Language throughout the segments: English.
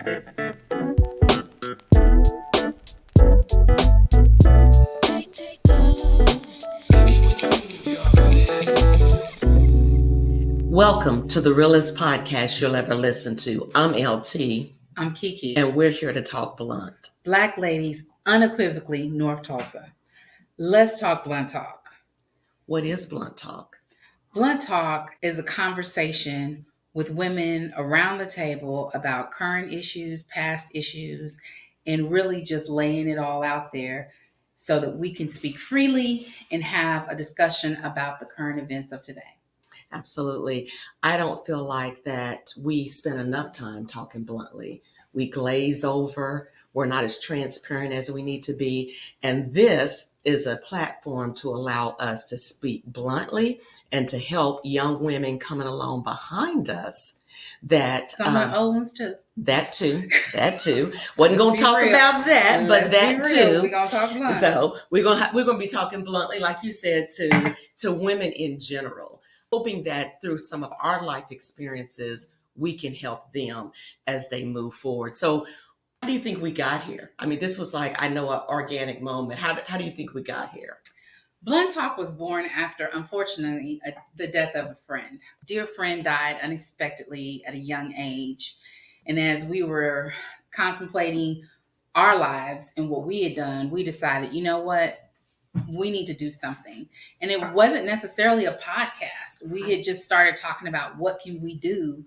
Welcome to the realest podcast you'll ever listen to. I'm LT. I'm Kiki. And we're here to talk blunt. Black ladies, unequivocally North Tulsa. Let's talk blunt talk. What is blunt talk? Blunt talk is a conversation with women around the table about current issues, past issues, and really just laying it all out there so that we can speak freely and have a discussion about the current events of today. Absolutely. I don't feel like that we spend enough time talking bluntly. We glaze over. We're not as transparent as we need to be. And this is a platform to allow us to speak bluntly and to help young women coming along behind us. That some of the old ones too. That too. Wasn't going to talk about that, but that too. We're going to talk blunt. So we're going to be talking bluntly, like you said, to women in general, hoping that through some of our life experiences, we can help them as they move forward. So how do you think we got here? I mean, this was like, I know, an organic moment. How do you think we got here? Blunt Talk was born after, unfortunately, the death of a friend. A dear friend died unexpectedly at a young age. And as we were contemplating our lives and what we had done, we decided, you know what? We need to do something. And it wasn't necessarily a podcast. We had just started talking about what can we do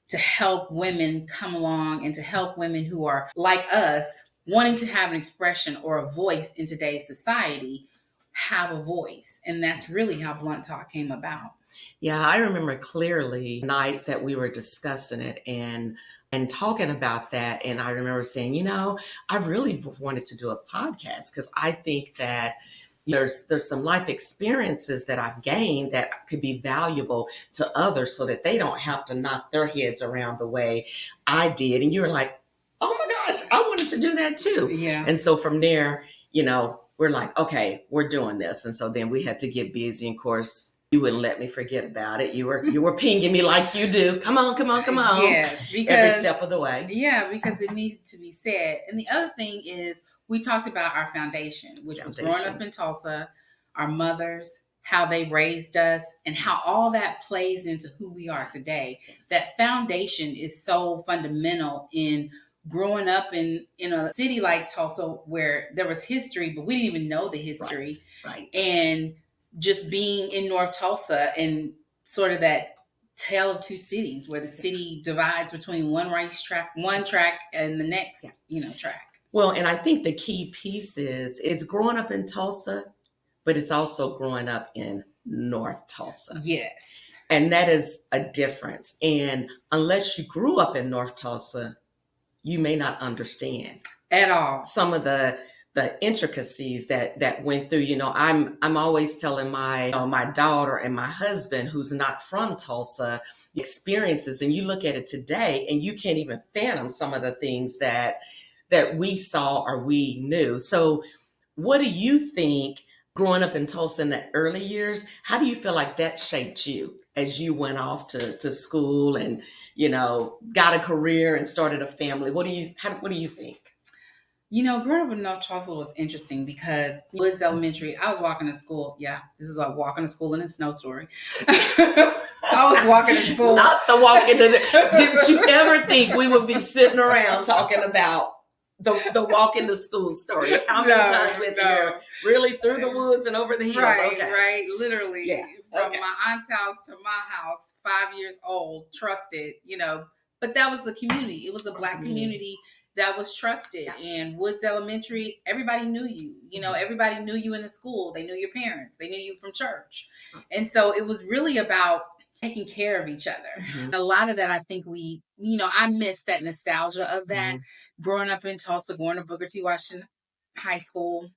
to help women come along and to help women who are like us, wanting to have an expression or a voice in today's society, have a voice. And that's really how Blunt Talk came about. Yeah, I remember clearly the night that we were discussing it and talking about that. And I remember saying, you know, I really wanted to do a podcast because I think that there's some life experiences that I've gained that could be valuable to others so that they don't have to knock their heads around the way I did. And you were like, oh my gosh, I wanted to do that too. Yeah. And so from there, you know, we're like, okay, we're doing this. And so then we had to get busy. And of course, you wouldn't let me forget about it. You were pinging me like you do. Come on. Yes, because every step of the way. Yeah, because it needed to be said. And the other thing is, we talked about our foundation, which was growing up in Tulsa, our mothers, how they raised us, and how all that plays into who we are today. That foundation is so fundamental in growing up in a city like Tulsa where there was history, but we didn't even know the history. Right. And just being in North Tulsa and sort of that tale of two cities where the city divides between one track and the next, track. Well, and I think the key piece is it's growing up in Tulsa, but it's also growing up in North Tulsa. Yes. And that is a difference. And unless you grew up in North Tulsa, you may not understand at all some of the intricacies that went through. You know, I'm always telling my daughter and my husband, who's not from Tulsa, experiences, and you look at it today and you can't even fathom some of the things that we saw or we knew. So what do you think growing up in Tulsa in the early years, how do you feel like that shaped you as you went off to school and, got a career and started a family? What do you think? Growing up in North Tulsa was interesting because Woods Elementary, I was walking to school. Yeah, this is like walking to school in a snow story. I was walking to school. Not the walking to didn't you ever think we would be sitting around talking about the walking to school story? How many times we had to hear really through the woods and over the hills? Right, literally. Yeah. From my aunt's house to my house, 5 years old, trusted, but that was the community. It was a Black community that was trusted. Yeah. And Woods Elementary, everybody knew you. Everybody knew you in the school. They knew your parents. They knew you from church. And so it was really about taking care of each other. Mm-hmm. A lot of that, I think I miss that nostalgia of that. Mm-hmm. Growing up in Tulsa, going to Booker T. Washington High School,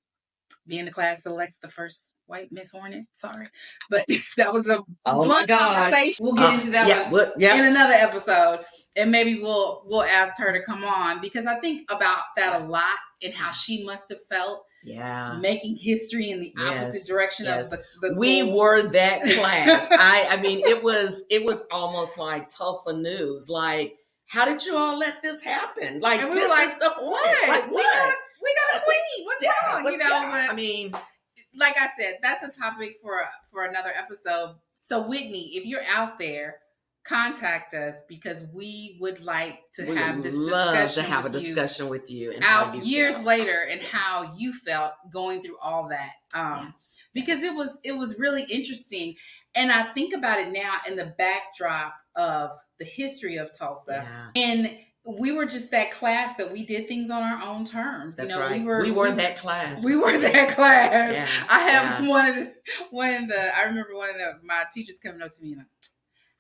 being the class that elected the first white Miss Hornet. Sorry. But that was a blunt conversation. We'll get into that in another episode. And maybe we'll ask her to come on, because I think about that a lot and how she must have felt. Yeah, making history in the opposite direction of the school. We were that class. I mean, it was almost like Tulsa News. Like, how did you all let this happen? Like, And we this were like, is the Hornet. Like, we got what? a queen. What's wrong? You know, yeah, but I mean, like I said, that's a topic for another episode. So Whitney, if you're out there, contact us because we would like to we have would this love discussion to have a with you discussion with you and how out you years feel. later and how you felt going through all that. Yes, Because yes. it was really interesting. And I think about it now in the backdrop of the history of Tulsa. Yeah. And we were just that class that we did things on our own terms. That's You know, right. We were that class. We were that class. Yeah, I have yeah. I remember one of my teachers coming up to me and like,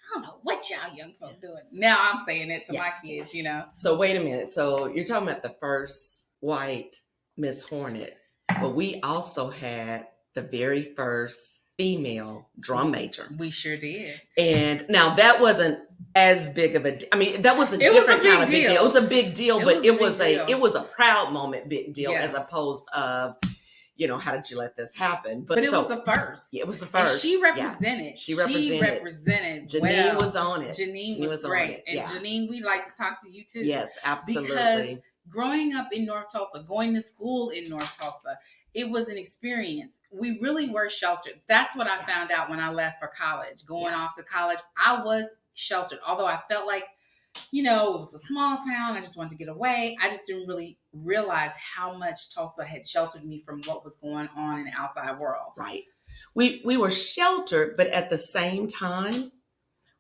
I don't know what y'all young folk doing. Now I'm saying it to my kids, you know. So wait a minute. So you're talking about the first white Miss Hornet, but we also had the very first female drum major. We sure did. And now that wasn't as big of a, I mean, that was a different kind of big deal. It was a big deal, but it was a proud moment big deal as opposed of, you know, how did you let this happen? But it was the first. Yeah, it was the first. And she represented. She represented. Janine was on it. Janine was great. And Janine, we'd like to talk to you too. Yes, absolutely. Because growing up in North Tulsa, going to school in North Tulsa, it was an experience. We really were sheltered. That's what I found out when I left for college. Going off to college, I was sheltered. Although I felt like, you know, it was a small town. I just wanted to get away. I just didn't really realize how much Tulsa had sheltered me from what was going on in the outside world. Right. We were sheltered, but at the same time,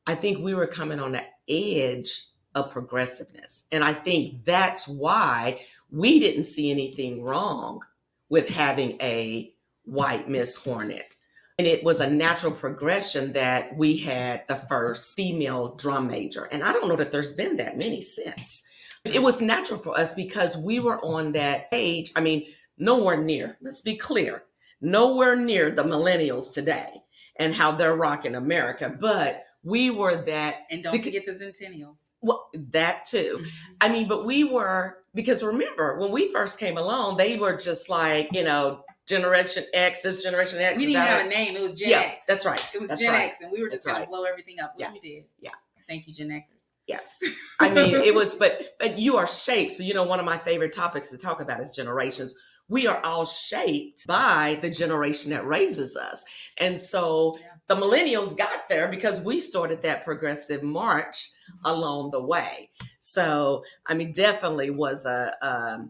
I think we were coming on the edge of progressiveness. And I think that's why we didn't see anything wrong with having a white Miss Hornet. And it was a natural progression that we had the first female drum major. And I don't know that there's been that many since. It was natural for us because we were on that stage. I mean, nowhere near, let's be clear, nowhere near the millennials today and how they're rocking America. But we were that. And don't forget the Centennials. Well, that too. I mean, but we were, because remember, when we first came along, they were just like, you know, Generation X, this Generation X. We didn't have a name. It was Gen X. That's right. It was Gen X, and we were just going to blow everything up, which we did. Yeah. Thank you, Gen Xers. Yes. I mean, it was, but you are shaped. So, you know, one of my favorite topics to talk about is generations. We are all shaped by the generation that raises us. And so the millennials got there because we started that progressive march along the way. So, I mean, definitely was a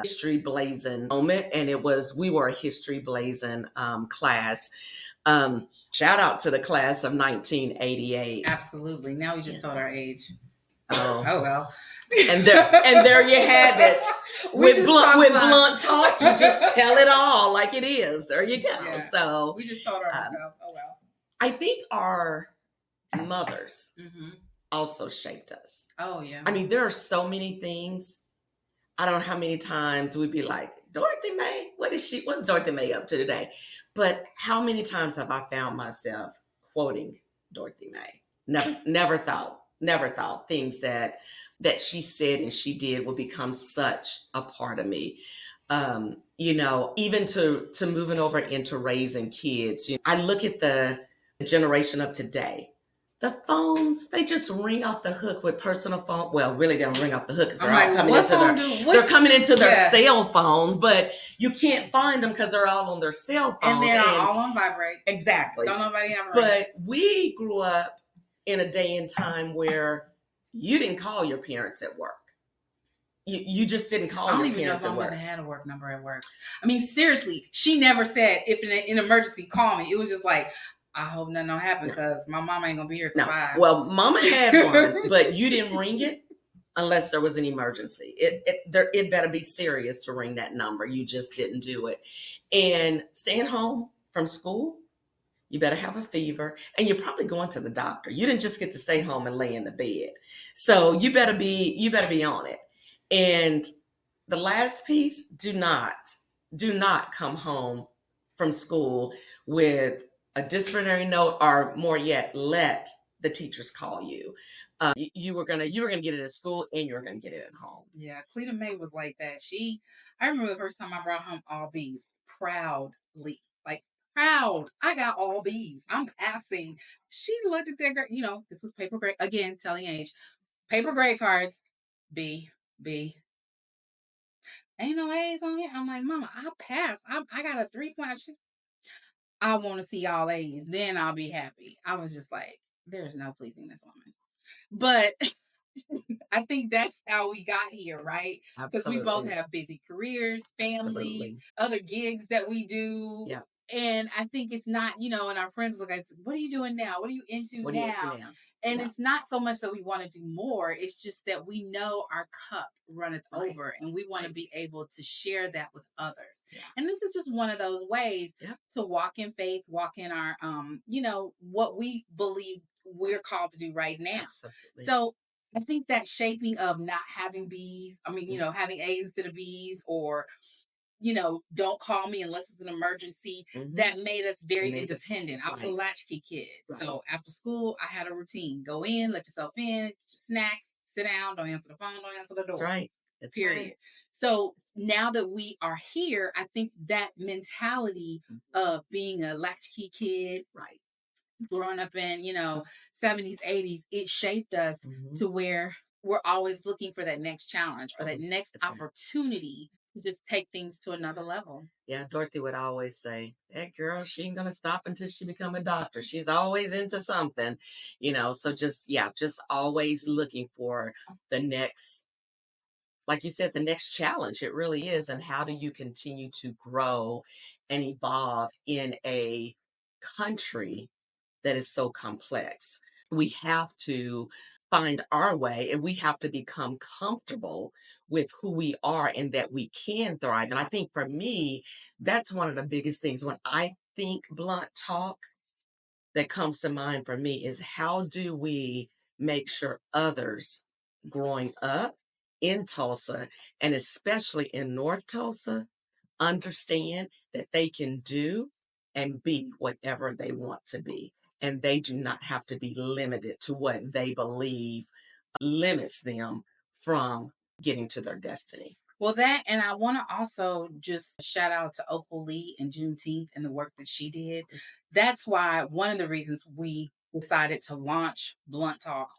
history blazing moment. And we were a history blazing class. Shout out to the class of 1988. Absolutely. Now we just told our age. Oh well. And there you have it. with blunt talk, you just tell it all like it is. There you go. Yeah. So we just told ourselves. Oh well. I think our mothers also shaped us. Oh yeah. I mean, there are so many things. I don't know how many times we'd be like, Dorothy May, what's Dorothy May up to today? But how many times have I found myself quoting Dorothy May? Never thought things that she said and she did would become such a part of me. You know, even to moving over into raising kids. I look at the generation of today. The phones, they just ring off the hook with personal phone. Well, really, they don't ring off the hook because they're coming into their cell phones, but you can't find them because they're all on their cell phones. And they're all on vibrate. Exactly. Don't nobody have a ring. But we grew up in a day and time where you didn't call your parents at work. You just didn't call your parents at work. I don't even know if my mother had a work number at work. I mean, seriously, she never said, if in an emergency, call me. It was just like, I hope nothing don't happen because my mama ain't going to be here till 5. Well, mama had one, but you didn't ring it unless there was an emergency. It better be serious to ring that number. You just didn't do it. And staying home from school, you better have a fever, and you're probably going to the doctor. You didn't just get to stay home and lay in the bed. So you better be on it. And the last piece, do not come home from school with a disciplinary note, or more yet, let the teachers call you. You were gonna get it at school, and you were gonna get it at home. Yeah, Cleta May was like that. I remember the first time I brought home all B's proudly, like proud. I got all B's. I'm passing. She looked at that girl. You know, this was paper grade again, telling age. Paper grade cards. B, B. Ain't no A's on here. I'm like, Mama, I passed. I got a 3 point. I want to see all A's. Then I'll be happy. I was just like, there's no pleasing this woman. But I think that's how we got here, right? Because we both Absolutely. have busy careers, families, Absolutely. other gigs that we do. Yeah. And I think it's not, and our friends look at us, what are you doing now? What are you into What are you into now? now? And Yeah. it's not so much that we want to do more, it's just that we know our cup runneth Right. over and we want to Right. be able to share that with others. Yeah. And this is just one of those ways Yeah. to walk in faith, walk in our what we believe we're called to do right now. Absolutely. So I think that shaping of not having B's, I mean, Mhm. having A's instead of B's, or don't call me unless it's an emergency. Mhm. That made us very And they just independent. I was a right. latchkey kid. Right. So after school, I had a routine. Go in, let yourself in, get your snacks, sit down, don't answer the phone, don't answer the That's door. right. That's Period. right. So now that we are here, I think that mentality Mhm. of being a latchkey kid, Right. growing up in, 70s, 80s, it shaped us Mhm. to where we're always looking for that next challenge or that Always. next That's right. opportunity to just take things to another level. Yeah, Dorothy would always say, "That girl, she ain't gonna stop until she become a doctor. She's always into something." So just yeah, just always looking for the next, like you said, the next challenge. It really is. And how do you continue to grow and evolve in a country that is so complex? We have to find our way and we have to become comfortable with who we are and that we can thrive. And I think for me, that's one of the biggest things when I think blunt talk that comes to mind for me is how do we make sure others growing up in Tulsa and especially in North Tulsa understand that they can do and be whatever they want to be. And they do not have to be limited to what they believe limits them from getting to their destiny. Well, that, and I want to also just shout out to Opal Lee and Juneteenth and the work that she did. That's why one of the reasons we decided to launch Blunt Talk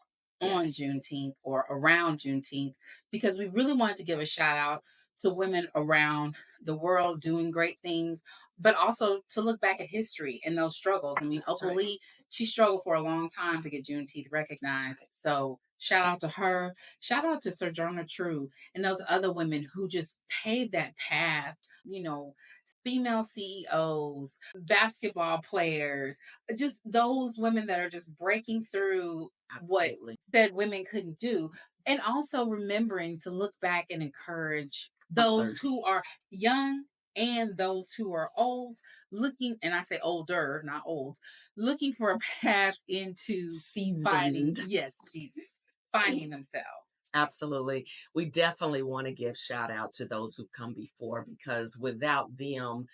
on Yes, Juneteenth or around Juneteenth, because we really wanted to give a shout out to women around the world doing great things, but also to look back at history and those struggles. I mean, that's Opal right. Lee, she struggled for a long time to get Juneteenth That's recognized. right. So shout out to her. Shout out to Sojourner True and those other women who just paved that path, you know, female CEOs, basketball players, just those women that are just breaking through what Absolutely. said women couldn't do. And also remembering to look back and encourage those who Others are young and those who are old, looking, and I say older, not old, looking for a path into finding, seasoned. yes, Jesus, finding themselves. Absolutely. We definitely want to give shout out to those who come before because without them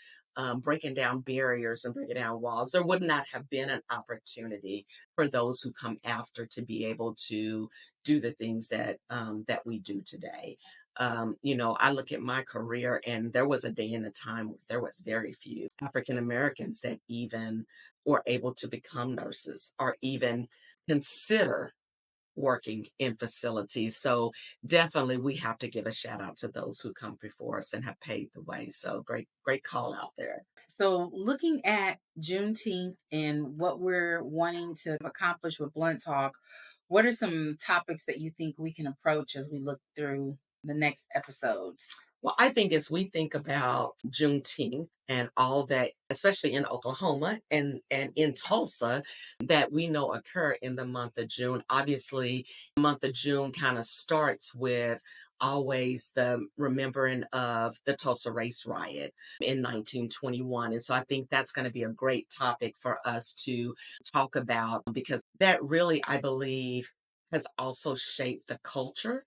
breaking down barriers and breaking down walls, there would not have been an opportunity for those who come after to be able to do the things that we do today. I look at my career, and there was a day and a time where there was very few African Americans that even were able to become nurses or even consider working in facilities. So definitely we have to give a shout out to those who come before us and have paved the way. So great, great call out there. So, looking at Juneteenth and what we're wanting to accomplish with Blunt Talk, what are some topics that you think we can approach as we look through the next episodes? Well, I think as we think about Juneteenth and all that, especially in Oklahoma and in Tulsa, that we know occur in the month of June. Obviously, the month of June kind of starts with always the remembering of the Tulsa Race Riot in 1921. And so I think that's going to be a great topic for us to talk about because that really, I believe, has also shaped the culture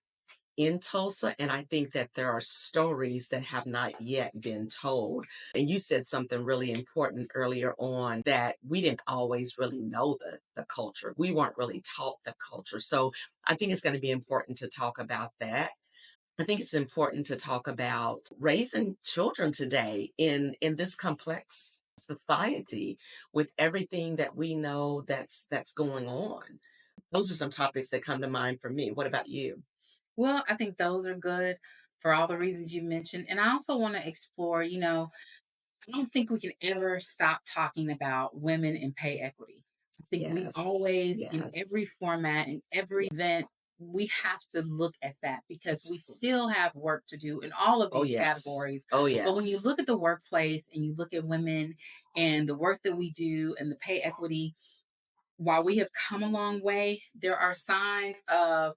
in Tulsa. And I think that there are stories that have not yet been told. And you said something really important earlier on that we didn't always really know the culture. We weren't really taught the culture. So I think it's going to be important to talk about that. I think it's important to talk about raising children today in this complex society with everything that we know that's going on. Those are some topics that come to mind for me. What about you? Well, I think those are good for all the reasons you mentioned. And I also want to explore, I don't think we can ever stop talking about women and pay equity. I think we Yes. always, in Yes. every format, in every Yeah. event, we have to look at that because we Absolutely. still have work to do in all of Oh, these yes. categories. Oh, But when yes. you look at the workplace and you look at women and the work that we do and the pay equity, while we have come a long way, there are signs of,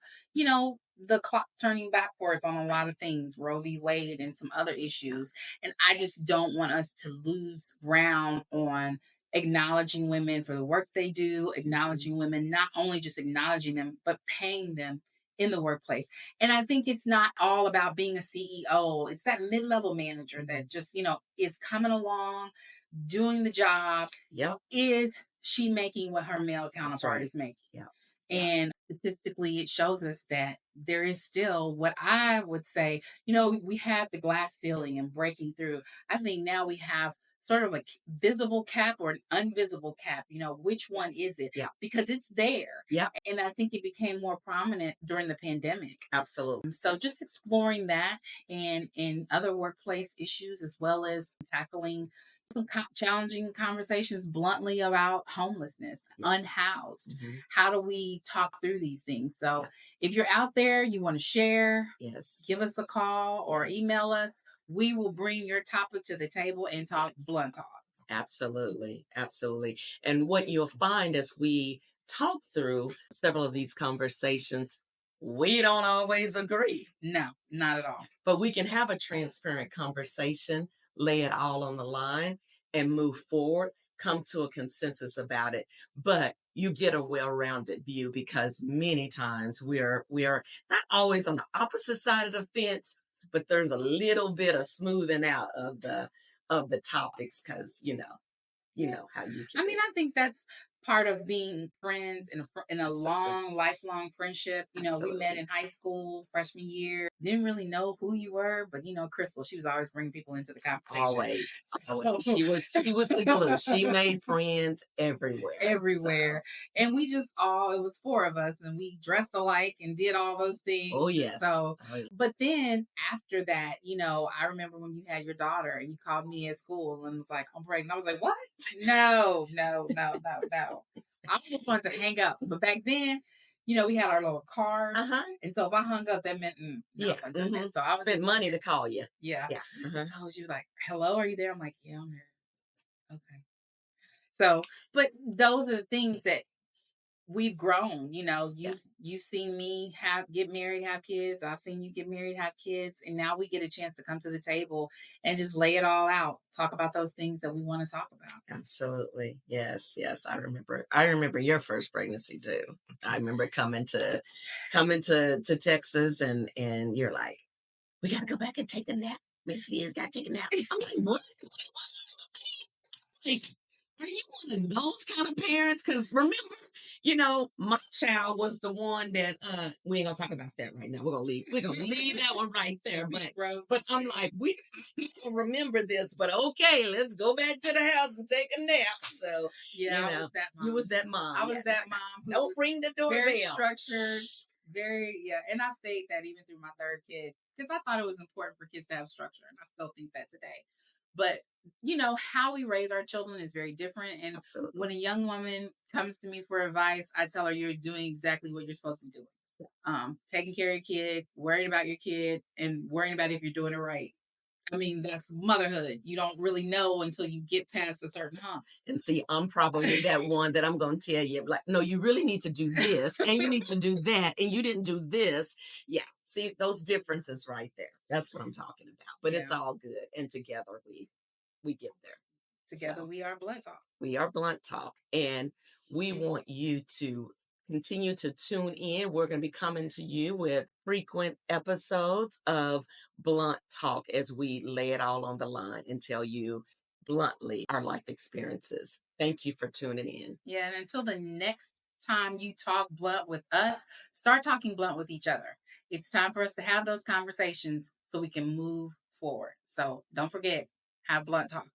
the clock turning backwards on a lot of things, Roe v. Wade and some other issues. And I just don't want us to lose ground on acknowledging women for the work they do, Mhm. acknowledging women, not only just acknowledging them, but paying them in the workplace. And I think it's not all about being a CEO. It's that mid-level manager Mhm. that just, is coming along, doing the job. Yep. Is she making what her male That's counterpart right. is making? Yeah. Yeah. And statistically, it shows us that there is still what I would say, we had the glass ceiling and breaking through. I think now we have sort of a visible cap or an invisible cap. Which Yeah. one is it? Yeah. Because it's there. Yeah. And I think it became more prominent during the pandemic. Absolutely. So just exploring that and in other workplace issues, as well as tackling some challenging conversations bluntly about homelessness, Yes. unhoused. Hmm. How do we talk through these things? So Yeah. if you're out there, you want to share, Yes. give us a call or Yes. email us. We will bring your topic to the table and talk Yes. blunt talk. Absolutely. Absolutely. And what you'll find as we talk through several of these conversations, we don't always agree, No, not at all. but we can have a transparent conversation, lay it all on the line, and move forward, come to a consensus about it. But you get a well-rounded view because many times we are not always on the opposite side of the fence, but there's a little bit of smoothing out of the topics because you Yeah. know how you can I mean, be. I think that's part of being friends in a Absolutely. long, lifelong friendship. We met Absolutely. in high school, freshman year. Didn't really know who you were, but Crystal, she was always bringing people into the conversation. Always. Always. So She was the glue. She made friends everywhere. So everywhere. And we just all, it was four of us, and we dressed alike and did all those oh things. yes. So, Oh, yeah. but then after that, I remember when you had your daughter and you called me at school and was like, I'm pregnant. I was like, what? No, no, no, no, no. I almost wanted to hang up. But back then, we had our little cars. Uh-huh. And so if I hung up, that meant, no, Yeah. I done Hmm. that. So I was Spent just money like, to call you. yeah. Yeah. Uh-huh. So she was like, hello, are you there? I'm like, yeah, I'm here. Okay. So, but those are the things that we've grown. Yeah. You've seen me get married, have kids. I've seen you get married, have kids, and now we get a chance to come to the table and just lay it all out. Talk about those things that we want to talk about. Absolutely. Yes. Yes. I remember your first pregnancy too. I remember coming to Texas and you're like, we gotta go back and take a nap. Miss Leah's gotta take a nap. I'm like, what? Like, are you one of those kind of parents? Because remember, my child was the one that we ain't gonna talk about that right now. We're gonna leave that one right there. We But broke. but I'm like, we don't remember this, but okay, let's go back to the house and take a nap. So, Yeah, I was that you mom. was that mom. I Yeah. was that mom who Don't was ring the very doorbell. structured, very, yeah. And I stayed that even through my third kid because I thought it was important for kids to have structure. And I still think that today. But, how we raise our children is very different. And Absolutely. when a young woman comes to me for advice, I tell her you're doing exactly what you're supposed to be doing. Taking care of your kid, worrying about your kid, and worrying about if you're doing it right. I mean, that's motherhood. You don't really know until you get past a certain hump. And see, I'm probably that one that I'm going to tell you, like, no, you really need to do this, and you need to do that, and you didn't do this. Yeah, see those differences right there. That's what I'm talking about. But it's Yeah. all good, and together we get there. Together So we are blood talk. we are Blunt Talk, and we want you to continue to tune in. We're going to be coming to you with frequent episodes of Blunt Talk as we lay it all on the line and tell you bluntly our life experiences. Thank you for tuning in. Yeah, and until the next time you talk blunt with us, start talking blunt with each other. It's time for us to have those conversations so we can move forward. So don't forget, have blunt talks.